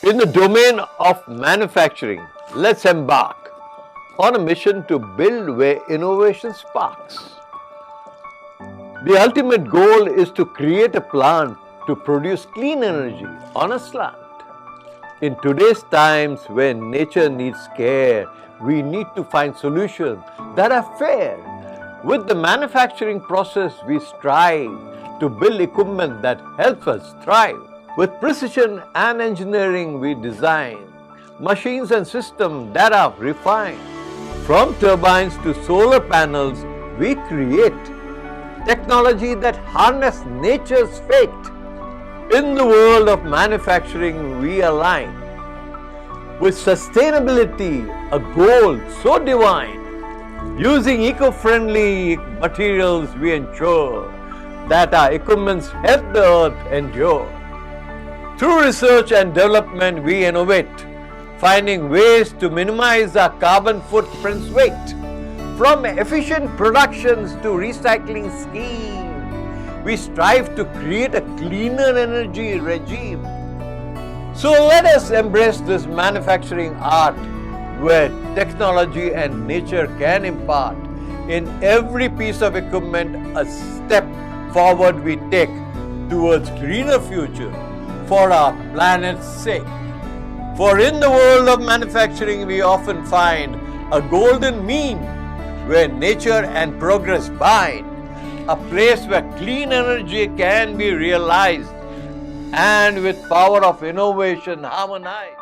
In the domain of manufacturing, let's embark on a mission to build where innovation sparks. The ultimate goal is to create a plant to produce clean energy on a slant. In today's times when nature needs care, we need to find solutions that are fair. With the manufacturing process, we strive to build equipment that helps us thrive. With precision and engineering, we design machines and systems that are refined. From turbines to solar panels, we create technology that harness nature's fate. In the world of manufacturing, we align with sustainability, a goal so divine. Using eco-friendly materials, we ensure that our equipments help the earth endure. Through research and development, we innovate, finding ways to minimize our carbon footprint's weight. From efficient productions to recycling schemes, we strive to create a cleaner energy regime. So let us embrace this manufacturing art where technology and nature can impart. In every piece of equipment, a step forward we take towards greener future for our planet's sake. For in the world of manufacturing, we often find a golden mean where nature and progress bind, a place where clean energy can be realized and with power of innovation harmonized.